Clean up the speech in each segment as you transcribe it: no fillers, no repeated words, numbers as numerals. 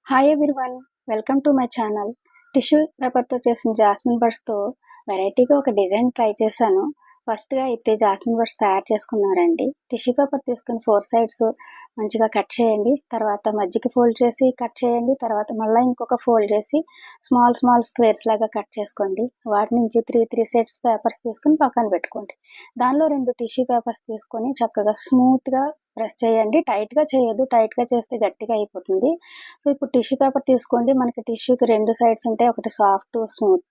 Hi everyone, welcome to my channel. Tissue పేపర్తో చేసిన jasmine బడ్స్తో వెరైటీగా ఒక డిజైన్ ట్రై చేశాను. ఫస్ట్గా అయితే జాస్మిన్ బడ్స్ తయారు చేసుకున్నారండి. టిష్యూ పేపర్ తీసుకుని 4 సైడ్స్ మంచిగా కట్ చేయండి. తర్వాత మధ్యకి ఫోల్డ్ చేసి కట్ చేయండి. తర్వాత మళ్ళీ ఇంకొక ఫోల్డ్ చేసి స్మాల్ స్క్వేర్స్ లాగా కట్ చేసుకోండి. వాటి నుంచి త్రీ సెట్స్ పేపర్స్ తీసుకుని పక్కన పెట్టుకోండి. దానిలో 2 టిష్యూ పేపర్స్ తీసుకొని చక్కగా స్మూత్గా ప్రెస్ చేయండి. టైట్గా చేయొద్దు, టైట్గా చేస్తే గట్టిగా అయిపోతుంది. సో ఇప్పుడు టిష్యూ పేపర్ తీసుకోండి. మనకి టిష్యూకి 2 సైడ్స్ ఉంటాయి. ఒకటి సాఫ్ట్, స్మూత్.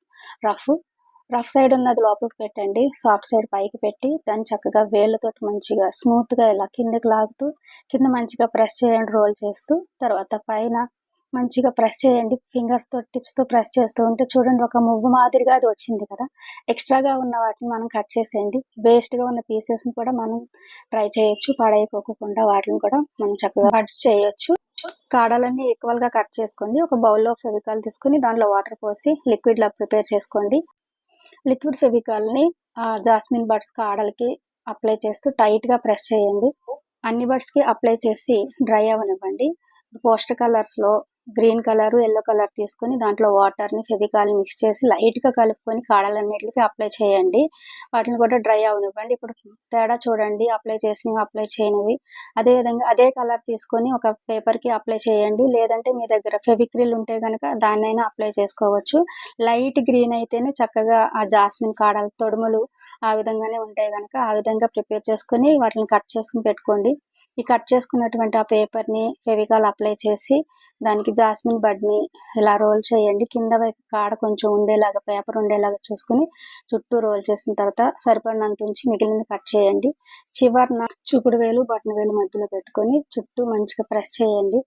రఫ్ సైడ్ ఉన్నది లోపలికి పెట్టండి. సాఫ్ట్ సైడ్ పైకి పెట్టి దాన్ని చక్కగా వేళ్ళతోటి మంచిగా స్మూత్గా ఇలా కిందకి లాగుతూ కింద మంచిగా ప్రెస్ చేయండి, రోల్ చేస్తూ. తర్వాత పైన మంచిగా ప్రెస్ చేయండి. ఫింగర్స్తో టిప్స్తో ప్రెస్ చేస్తూ ఉంటే చూడండి ఒక మువ్వు మాదిరిగా అది వచ్చింది కదా. ఎక్స్ట్రాగా ఉన్న వాటిని మనం కట్ చేసేయండి. వేస్ట్గా ఉన్న పీసెస్ని కూడా మనం ట్రై చేయొచ్చు. పాడైపోకుండా వాటిని కూడా మనం చక్కగా కట్ చేయొచ్చు. కాడలన్నీ ఈక్వల్గా కట్ చేసుకోండి. ఒక బౌల్లో ఫెవికాల్ తీసుకుని దాంట్లో వాటర్ పోసి లిక్విడ్లా ప్రిపేర్ చేసుకోండి. లిక్విడ్ ఫెవికాల్ని జాస్మిన్ బడ్స్ కాడలకి అప్లై చేస్తూ టైట్గా ప్రెస్ చేయండి. అన్ని బడ్స్కి అప్లై చేసి డ్రై అవ్వనివ్వండి. పోస్టర్ కలర్స్లో గ్రీన్ కలర్, ఎల్లో కలర్ తీసుకొని దాంట్లో వాటర్ని ఫెవికాల్ని మిక్స్ చేసి లైట్గా కలుపుకొని కాడలన్నిటికీ అప్లై చేయండి. వాటిని కూడా డ్రై అవనివ్వండి. ఇప్పుడు తేడా చూడండి, అప్లై చేసినవి, అప్లై చేయనివి. అదేవిధంగా అదే కలర్ తీసుకొని ఒక పేపర్కి అప్లై చేయండి. లేదంటే మీ దగ్గర ఫెవిక్రిల్ ఉంటే కనుక దాన్నైనా అప్లై చేసుకోవచ్చు. లైట్ గ్రీన్ అయితేనే చక్కగా ఆ జాస్మిన్ కాడల తొడుములు ఆ విధంగానే ఉంటాయి కనుక ఆ విధంగా ప్రిపేర్ చేసుకొని వాటిని కట్ చేసుకుని పెట్టుకోండి. ఈ కట్ చేసుకున్నటువంటి ఆ పేపర్ని ఫెవికాల్ అప్లై చేసి దానికి జాస్మిన్ బడ్ని ఇలా రోల్ చేయండి. కింద వైపు కాడ కొంచెం ఉండేలాగా, పేపర్ ఉండేలాగా చూసుకుని చుట్టూ రోల్ చేసిన తర్వాత సరిపడినంత ఉంచి మిగిలిన కట్ చేయండి. చివరిన చూపుడు వేలు, బొటన వేలు మధ్యలో పెట్టుకొని చుట్టూ మంచిగా ప్రెస్ చేయండి.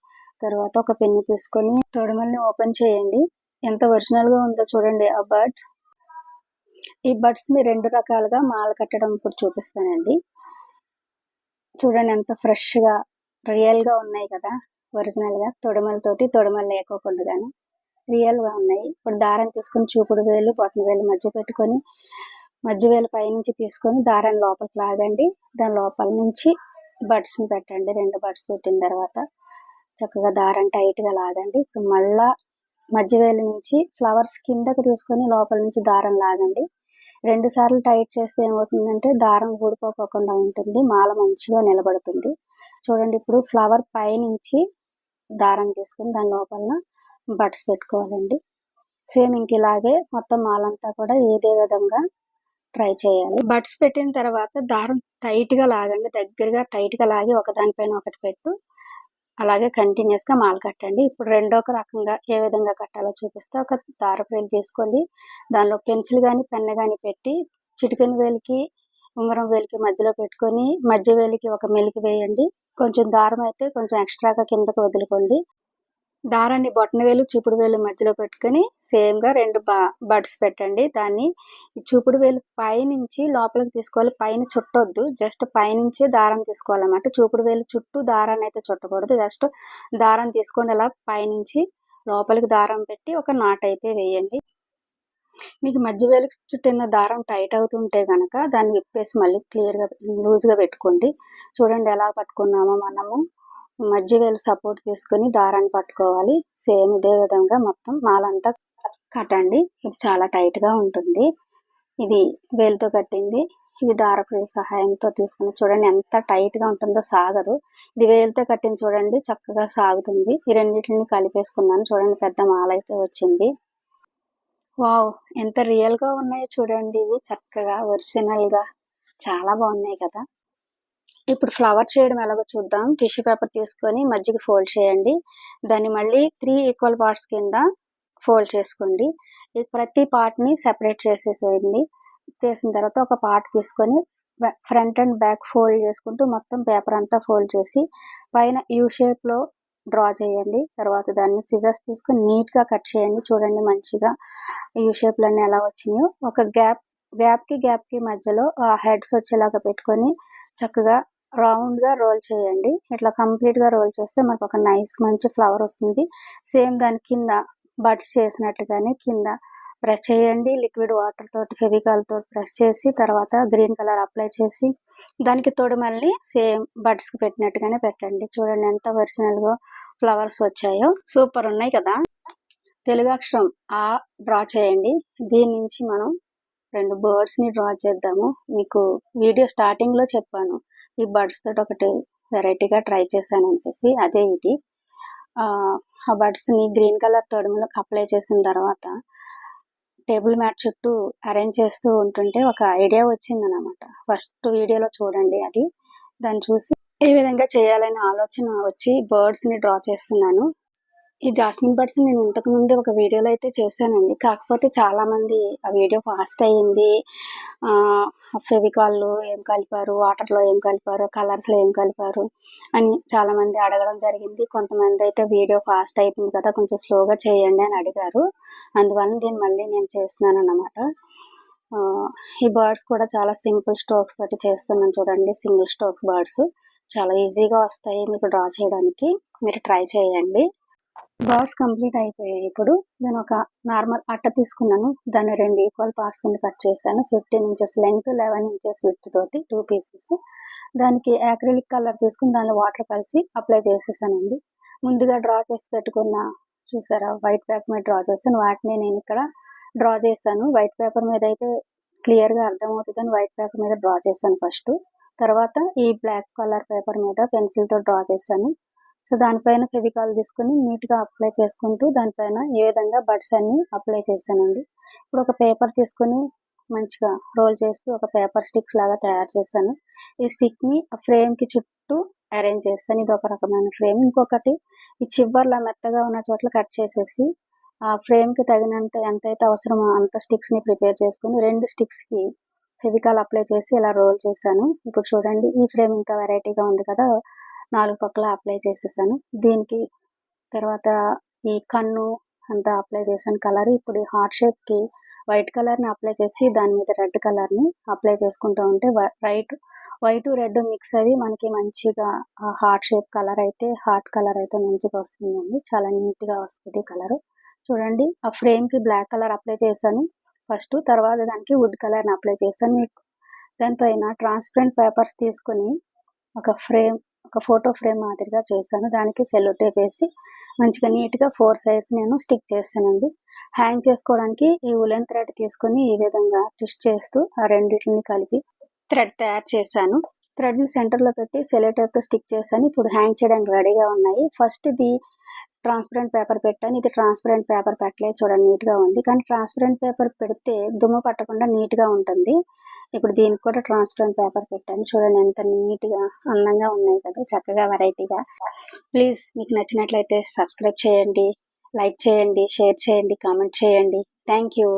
తర్వాత ఒక పెన్ను తీసుకొని తొడుమల్ని ఓపెన్ చేయండి. ఎంత ఒరిజినల్గా ఉందో చూడండి ఆ బడ్. ఈ బడ్స్ని 2 రకాలుగా మాల కట్టడం ఇప్పుడు చూపిస్తానండి. చూడండి ఎంత ఫ్రెష్గా రియల్గా ఉన్నాయి కదా. ఒరిజినల్గా తొడుమలతోటి, తొడుమలు లేకోకుండాను రియల్గా ఉన్నాయి. ఇప్పుడు దారం తీసుకొని చూపుడు వేలు, బొటన వేలు మధ్య పెట్టుకొని మధ్య వేలు పైనుంచి తీసుకొని దారాన్ని లోపలికి లాగండి. దాని లోపల నుంచి బడ్స్ని పెట్టండి. 2 బడ్స్ పెట్టిన తర్వాత చక్కగా దారం టైట్గా లాగండి. ఇప్పుడు మళ్ళా మధ్య వేలు నుంచి ఫ్లవర్స్ కిందకి తీసుకొని లోపల నుంచి దారం లాగండి. 2 సార్లు టైట్ చేస్తే ఏమవుతుందంటే దారం ఊడిపోకుండా ఉంటుంది, మాల మంచిగా నిలబడుతుంది. చూడండి ఇప్పుడు ఫ్లవర్ పైనుంచి దారం తీసుకొని దాని లోపల బడ్స్ పెట్టుకోవాలండి. సేమ్ ఇంక ఇలాగే మొత్తం మాలంతా కూడా ఇదే విధంగా ట్రై చేయాలి. బడ్స్ పెట్టిన తర్వాత దారం టైట్గా లాగండి. దగ్గరగా టైట్గా లాగి ఒకదానిపైన ఒకటి పెట్టు. అలాగే కంటిన్యూస్గా మాల కట్టండి. ఇప్పుడు రెండో రకంగా ఏ విధంగా కట్టాలో చూపిస్తే ఒక దారపు వేలు తీసుకోండి. దానిలో పెన్సిల్ కానీ పెన్ను కానీ పెట్టి చిటికెన వేలికి, ఉంగరం వేలికి మధ్యలో పెట్టుకొని మధ్య వేలికి ఒక మెలికి వేయండి. కొంచెం దారం అయితే కొంచెం ఎక్స్ట్రాగా కిందకు వదులుకోండి. దారాన్ని బొటన వేలు, చూపుడు వేలు మధ్యలో పెట్టుకొని సేమ్గా 2 బడ్స్ పెట్టండి. దాన్ని చూపుడు వేలు పైనుంచి లోపలికి తీసుకోవాలి. పైన చుట్టొద్దు, జస్ట్ పైనుంచే దారం తీసుకోవాలన్నమాట. చూపుడు వేలు చుట్టూ దారాన్ని అయితే చుట్టకూడదు. జస్ట్ దారం తీసుకోండి. అలా పైనుంచి లోపలికి దారం పెట్టి ఒక నాట్ అయితే వేయండి. మీకు మధ్య వేలుకి చుట్టిన దారం టైట్ అవుతుంటే కనుక దాన్ని విప్పేసి మళ్ళీ క్లియర్గా లూజ్గా పెట్టుకోండి. చూడండి ఎలా పట్టుకున్నామో మనము. మధ్య వేలు సపోర్ట్ తీసుకొని దారాన్ని పట్టుకోవాలి. సేమ్ ఇదే విధంగా మొత్తం మాలంతా కట్టండి. ఇది చాలా టైట్గా ఉంటుంది. ఇది వేలుతో కట్టింది, ఇది దారపు వేలు సహాయంతో తీసుకుని చూడండి ఎంత టైట్గా ఉంటుందో, సాగదు. ఇది వేలుతో కట్టింది చూడండి చక్కగా సాగుతుంది. ఈ రెండింటిని కలిపేసుకున్నాను. చూడండి పెద్ద మాల అయితే వచ్చింది. వావ్, ఎంత రియల్గా ఉన్నాయో చూడండి. ఇవి చక్కగా ఒరిజినల్గా చాలా బాగున్నాయి కదా. ఇప్పుడు ఫ్లవర్ చేయడం ఎలాగో చూద్దాం. టిష్యూ పేపర్ తీసుకొని మధ్యకి ఫోల్డ్ చేయండి. దాన్ని మళ్ళీ 3 ఈక్వల్ పార్ట్స్ కింద ఫోల్డ్ చేసుకోండి. ఈ ప్రతి పార్ట్ని సెపరేట్ చేసేసేయండి. చేసిన తర్వాత ఒక పార్ట్ తీసుకొని ఫ్రంట్ అండ్ బ్యాక్ ఫోల్డ్ చేసుకుంటూ మొత్తం పేపర్ అంతా ఫోల్డ్ చేసి పైన యూ షేప్లో డ్రా చేయండి. తర్వాత దాన్ని సిజర్స్ తీసుకొని నీట్గా కట్ చేయండి. చూడండి మంచిగా యూ షేప్లన్నీ ఎలా వచ్చినాయో. ఒక గ్యాప్కి మధ్యలో హెడ్స్ వచ్చేలాగా పెట్టుకొని చక్కగా రౌండ్గా రోల్ చేయండి. ఇట్లా కంప్లీట్గా రోల్ చేస్తే మనకు ఒక మంచి ఫ్లవర్ వస్తుంది. సేమ్ దాని కింద బడ్స్ చేసినట్టుగానే కింద ప్రెస్ చేయండి. లిక్విడ్ వాటర్ తోటి ఫెవికాల్ తోటి ప్రెస్ చేసి తర్వాత గ్రీన్ కలర్ అప్లై చేసి దానికి తోడు మళ్ళీ సేమ్ బడ్స్కి పెట్టినట్టుగానే పెట్టండి. చూడండి ఎంత ఒరిజినల్గా ఫ్లవర్స్ వచ్చాయో సూపర్ ఉన్నాయి కదా. తెలుగు అక్షరం ఆ డ్రా చేయండి. దీని నుంచి మనం 2 బర్డ్స్ని డ్రా చేద్దాము. మీకు వీడియో స్టార్టింగ్లో చెప్పాను ఈ బర్డ్స్ తోటి ఒకటి వెరైటీగా ట్రై చేశాను అనేసి, అదే ఇది. ఆ బర్డ్స్ని గ్రీన్ కలర్ తొడుములకు అప్లై చేసిన తర్వాత టేబుల్ మ్యాట్ చుట్టూ అరేంజ్ చేస్తూ ఉంటుంటే ఒక ఐడియా వచ్చిందనమాట. ఫస్ట్ వీడియోలో చూడండి అది. దాన్ని చూసి ఏ విధంగా చేయాలనే ఆలోచన వచ్చి బర్డ్స్ని డ్రా చేస్తున్నాను. ఈ జాస్మిన్ బర్డ్స్ నేను ఇంతకు ముందు ఒక వీడియోలో అయితే చేశానండి. కాకపోతే చాలామంది ఆ వీడియో ఫాస్ట్ అయ్యింది, ఫెవికాల్లో ఏం కలిపారు, వాటర్లో ఏం కలిపారు, కలర్స్లో ఏం కలిపారు అని చాలామంది అడగడం జరిగింది. కొంతమంది అయితే వీడియో ఫాస్ట్ అయిపోయింది కదా, కొంచెం స్లోగా చేయండి అని అడిగారు. అందువల్ల దీన్ని మళ్ళీ నేను చేస్తున్నాను అన్నమాట. ఈ బర్డ్స్ కూడా చాలా సింపుల్ స్ట్రోక్స్ తోటి చేస్తున్నాను చూడండి. సింగిల్ స్ట్రోక్స్ బర్డ్స్ చాలా ఈజీగా వస్తాయి మీకు డ్రా చేయడానికి. మీరు ట్రై చేయండి. బర్డ్స్ కంప్లీట్ అయిపోయాయి. ఇప్పుడు నేను ఒక నార్మల్ అట్ట తీసుకున్నాను. దాన్ని 2 ఈక్వల్ పార్ట్స్ కింద కట్ చేశాను. 15 ఇంచెస్ లెంగ్త్, 11 ఇంచెస్ విడ్త్ తోటి 2 పీసెస్. దానికి యాక్రిలిక్ కలర్ తీసుకుని దానిలో వాటర్ కలిసి అప్లై చేసేసానండి. ముందుగా డ్రా చేసి పెట్టుకున్న చూసారా వైట్ పేపర్ మీద డ్రా చేశాను. వాటిని నేను ఇక్కడ డ్రా చేశాను. వైట్ పేపర్ మీద అయితే క్లియర్గా అర్థమవుతుందని వైట్ పేపర్ మీద డ్రా చేశాను ఫస్ట్. తర్వాత ఈ బ్లాక్ కలర్ పేపర్ మీద పెన్సిల్తో డ్రా చేశాను. సో దానిపైన ఫెవికాల్ తీసుకుని నీట్గా అప్లై చేసుకుంటూ దానిపైన ఏ విధంగా బడ్స్ అన్ని అప్లై చేశానండి. ఇప్పుడు ఒక పేపర్ తీసుకొని మంచిగా రోల్ చేస్తూ ఒక పేపర్ స్టిక్స్ లాగా తయారు చేశాను. ఈ స్టిక్ని ఆ ఫ్రేమ్కి చుట్టూ అరేంజ్ చేస్తాను. ఇది ఒక రకమైన ఫ్రేమ్. ఇంకొకటి ఈ చివర్లా మెత్తగా ఉన్న చోట్ల కట్ చేసేసి ఆ ఫ్రేమ్కి తగినంత ఎంతైతే అవసరమో అంత స్టిక్స్ని ప్రిపేర్ చేసుకుని 2 స్టిక్స్కి ఫెవికాల్ అప్లై చేసి ఇలా రోల్ చేశాను. ఇప్పుడు చూడండి ఈ ఫ్రేమ్ ఇంకా వెరైటీగా ఉంది కదా, 4 పక్కల అప్లై చేసేసాను. దీనికి తర్వాత ఈ కన్ను అంతా అప్లై చేశాను కలర్. ఇప్పుడు ఈ హార్ట్ షేప్కి వైట్ కలర్ని అప్లై చేసి దాని మీద రెడ్ కలర్ని అప్లై చేసుకుంటూ ఉంటే వైట్ రెడ్ మిక్స్ అయ్యి మనకి మంచిగా హార్ట్ షేప్ కలర్ అయితే మంచిగా వస్తుందండి. చాలా నీట్గా వస్తుంది కలర్. చూడండి ఆ ఫ్రేమ్కి బ్లాక్ కలర్ అప్లై చేశాను ఫస్ట్. తర్వాత దానికి వుడ్ కలర్ని అప్లై చేశాను. దానిపైన ట్రాన్స్పరెంట్ పేపర్స్ తీసుకొని ఒక ఫోటో ఫ్రేమ్ మాదిరిగా చేశాను. దానికి సెల్లో టేప్ వేసి మంచిగా నీట్గా 4 సైడ్స్ నేను స్టిక్ చేశానండి. హ్యాంగ్ చేసుకోవడానికి ఈ ఉలెన్ థ్రెడ్ తీసుకొని ఈ విధంగా ట్విస్ట్ చేస్తూ ఆ రెండింటిని కలిపి థ్రెడ్ తయారు చేశాను. థ్రెడ్ని సెంటర్లో పెట్టి సెల్లో టేప్తో స్టిక్ చేశాను. ఇప్పుడు హ్యాంగ్ చేయడానికి రెడీగా ఉన్నాయి. ఫస్ట్ ఇది ట్రాన్స్పరెంట్ పేపర్ పెట్టాను. ఇది ట్రాన్స్పరెంట్ పేపర్ పెట్టలేదు చూడండి, నీట్గా ఉంది. కానీ ట్రాన్స్పరెంట్ పేపర్ పెడితే దుమ్ము పట్టకుండా నీట్గా ఉంటుంది. ఇప్పుడు దీనికి కూడా ట్రాన్స్పరెంట్ పేపర్ పెట్టాను. చూడండి ఎంత నీట్గా అందంగా ఉన్నాయి కదా, చక్కగా వెరైటీగా. ప్లీజ్ మీకు నచ్చినట్లయితే సబ్స్క్రైబ్ చేయండి, లైక్ చేయండి, షేర్ చేయండి, కామెంట్ చేయండి. Thank you.